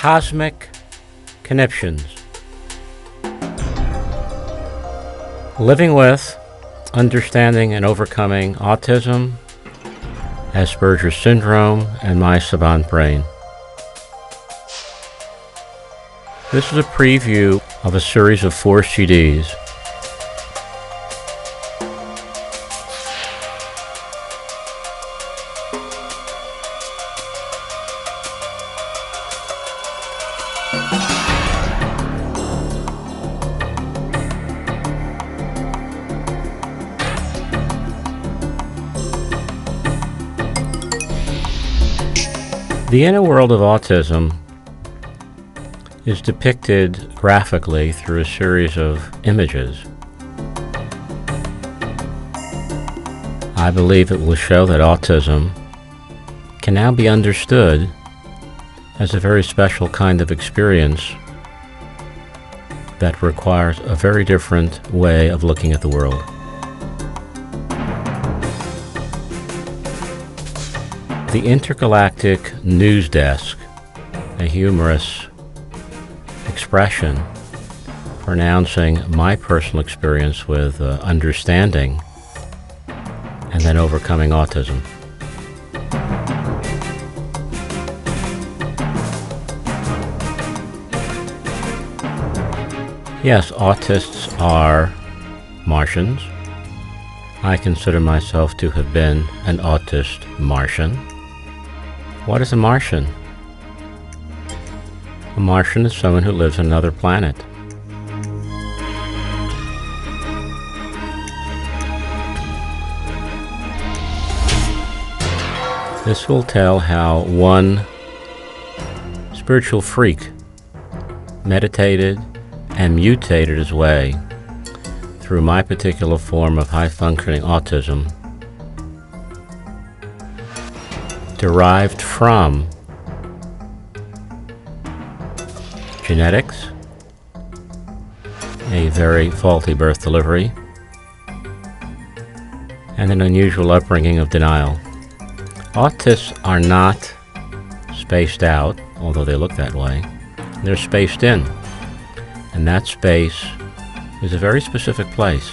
Cosmic Conniptions. Living with, understanding, and overcoming autism, Asperger's syndrome, and my savant brain. This is a preview of a series of 4 CDs. The inner world of autism is depicted graphically through a series of images. I believe it will show that autism can now be understood as a very special kind of experience that requires a very different way of looking at the world. The Intergalactic News Desk, a humorous expression for announcing my personal experience with understanding and then overcoming autism. Yes, autists are Martians. I consider myself to have been an autist Martian. What is a Martian? A Martian is someone who lives on another planet. This will tell how one spiritual freak meditated and mutated his way through my particular form of high-functioning autism, derived from genetics, a very faulty birth delivery, and an unusual upbringing of denial. Autists are not spaced out, although they look that way. They're spaced in, and that space is a very specific place.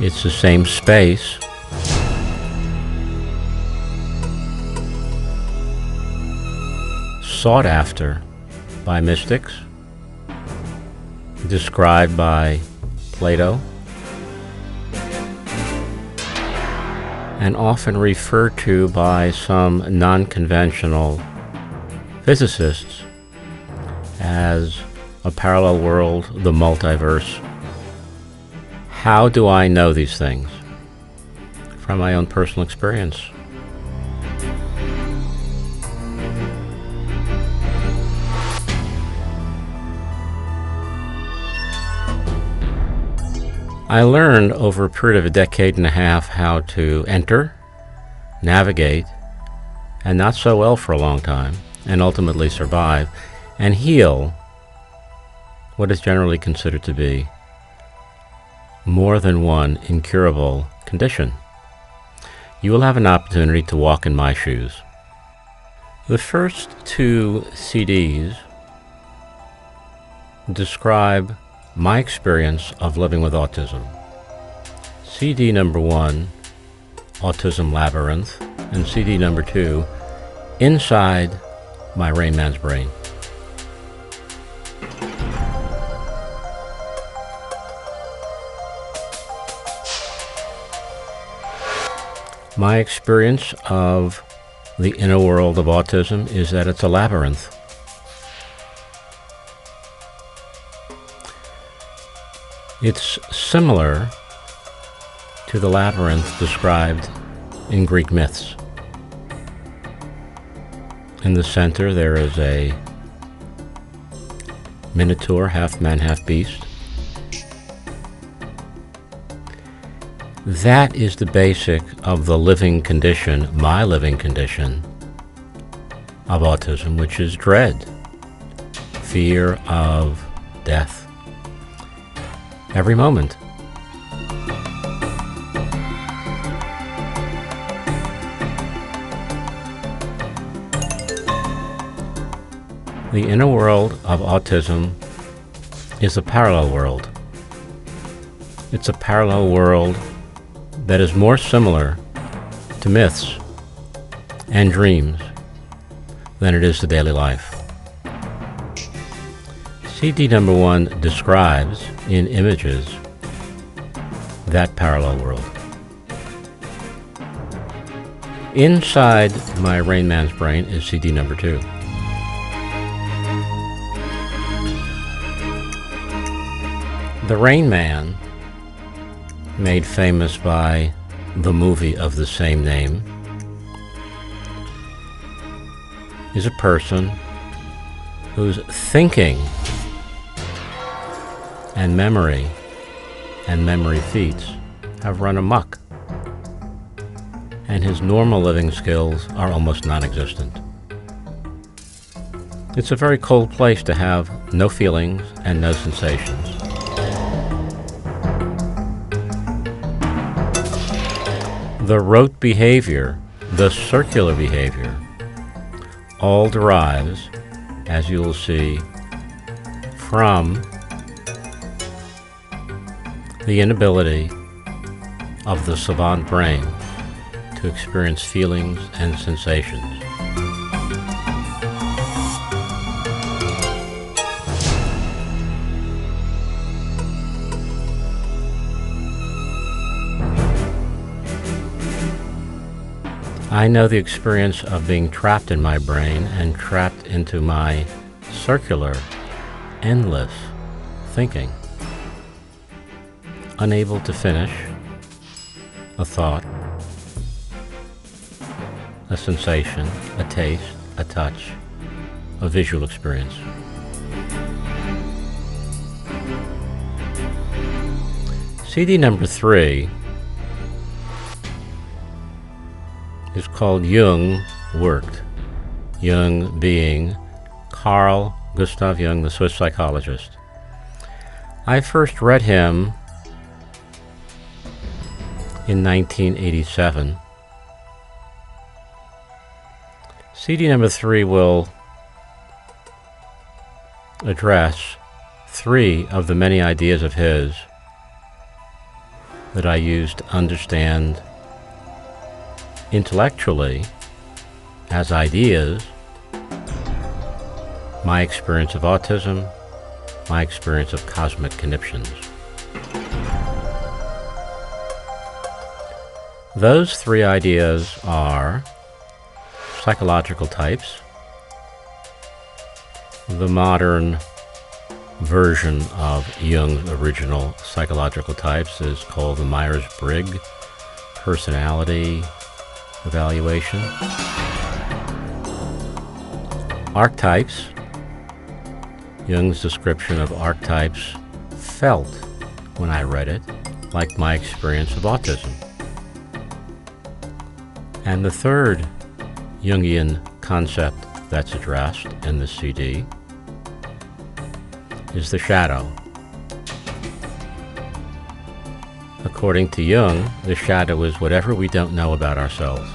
It's the same space sought after by mystics, described by Plato, and often referred to by some non-conventional physicists as a parallel world, the multiverse. How do I know these things? From my own personal experience. I learned over a period of a decade and a half how to enter, navigate, and not so well for a long time, and ultimately survive, and heal what is generally considered to be more than one incurable condition. You will have an opportunity to walk in my shoes. The first 2 CDs describe my experience of living with autism. CD number 1, Autism Labyrinth, and CD number 2, Inside My Rainman's Brain. My experience of the inner world of autism is that it's a labyrinth. It's similar to the labyrinth described in Greek myths. In the center there is a minotaur, half man, half beast. That is the basic of the living condition, my living condition of autism, which is dread, fear of death. Every moment. The inner world of autism is a parallel world. It's a parallel world that is more similar to myths and dreams than it is to daily life. CD number 1 describes, in images, that parallel world. Inside my Rainman's brain is CD number 2. The Rainman, made famous by the movie of the same name, is a person whose thinking and memory feats have run amok, and his normal living skills are almost non-existent. It's a very cold place to have no feelings and no sensations. The rote behavior, the circular behavior, all derives, as you will see, from the inability of the savant brain to experience feelings and sensations. I know the experience of being trapped in my brain and trapped into my circular, endless thinking, unable to finish a thought, a sensation, a taste, a touch, a visual experience. CD number 3 is called Jung Worked. Jung being Carl Gustav Jung, the Swiss psychologist. I first read him in 1987. CD number 3 will address 3 of the many ideas of his that I used to understand intellectually, as ideas, my experience of autism, my experience of cosmic conniptions. Those 3 ideas are psychological types. The modern version of Jung's original psychological types is called the Myers-Briggs personality evaluation. Archetypes. Jung's description of archetypes felt, when I read it, like my experience of autism. And the third Jungian concept that's addressed in the CD is the shadow. According to Jung, the shadow is whatever we don't know about ourselves.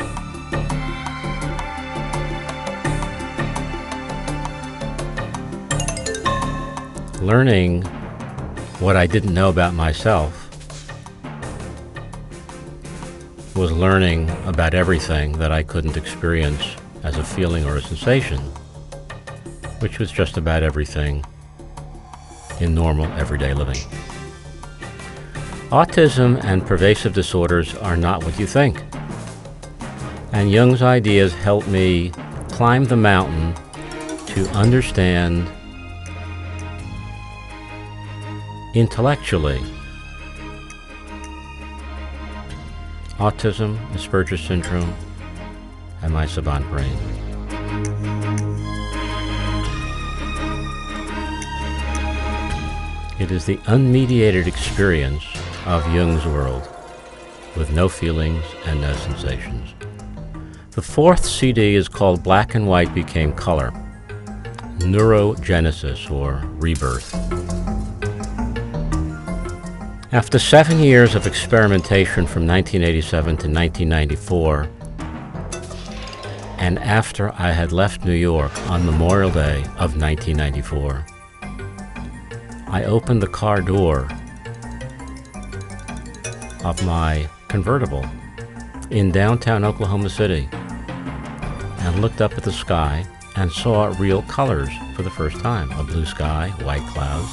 Learning what I didn't know about myself was learning about everything that I couldn't experience as a feeling or a sensation, which was just about everything in normal, everyday living. Autism and pervasive disorders are not what you think. And Jung's ideas helped me climb the mountain to understand intellectually autism, Asperger's syndrome, and my savant brain. It is the unmediated experience of Jung's world, with no feelings and no sensations. The 4th CD is called Black and White Became Color, Neurogenesis, or Rebirth. After 7 years of experimentation from 1987 to 1994, and after I had left New York on Memorial Day of 1994, I opened the car door of my convertible in downtown Oklahoma City and looked up at the sky and saw real colors for the first time, a blue sky, white clouds,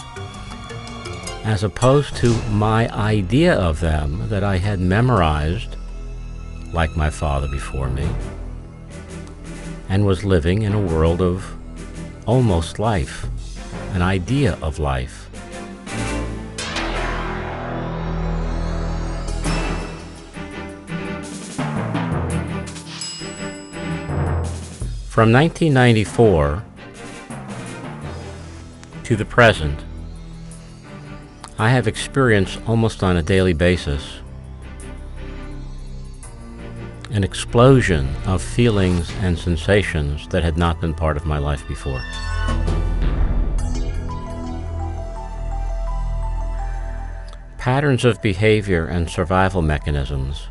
as opposed to my idea of them that I had memorized, like my father before me, and was living in a world of almost life, an idea of life. From 1994 to the present, I have experienced almost on a daily basis an explosion of feelings and sensations that had not been part of my life before. Patterns of behavior and survival mechanisms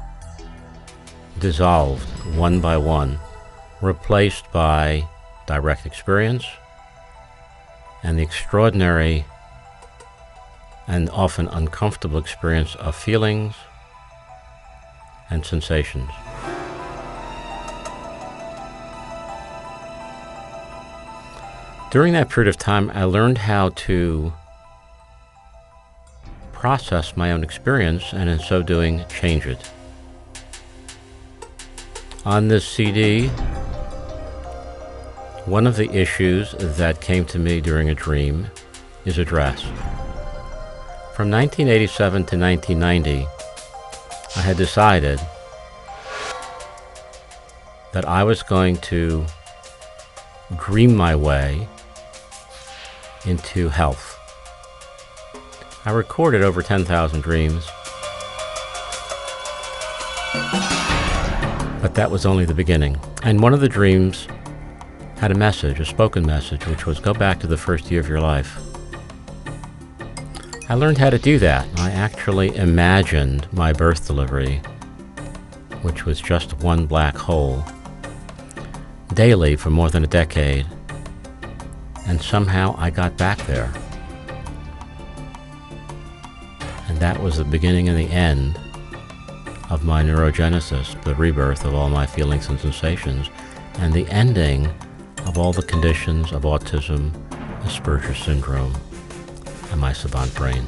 dissolved one by one, replaced by direct experience and the extraordinary and often uncomfortable experience of feelings and sensations. During that period of time, I learned how to process my own experience and in so doing, change it. On this CD, one of the issues that came to me during a dream is addressed. From 1987 to 1990, I had decided that I was going to dream my way into health. I recorded over 10,000 dreams, but that was only the beginning. And one of the dreams had a message, a spoken message, which was go back to the first year of your life. I learned how to do that. I actually imagined my birth delivery, which was just one black hole, daily for more than a decade, and somehow I got back there. And that was the beginning and the end of my neurogenesis, the rebirth of all my feelings and sensations, and the ending of all the conditions of autism, Asperger's syndrome, and my savant brain.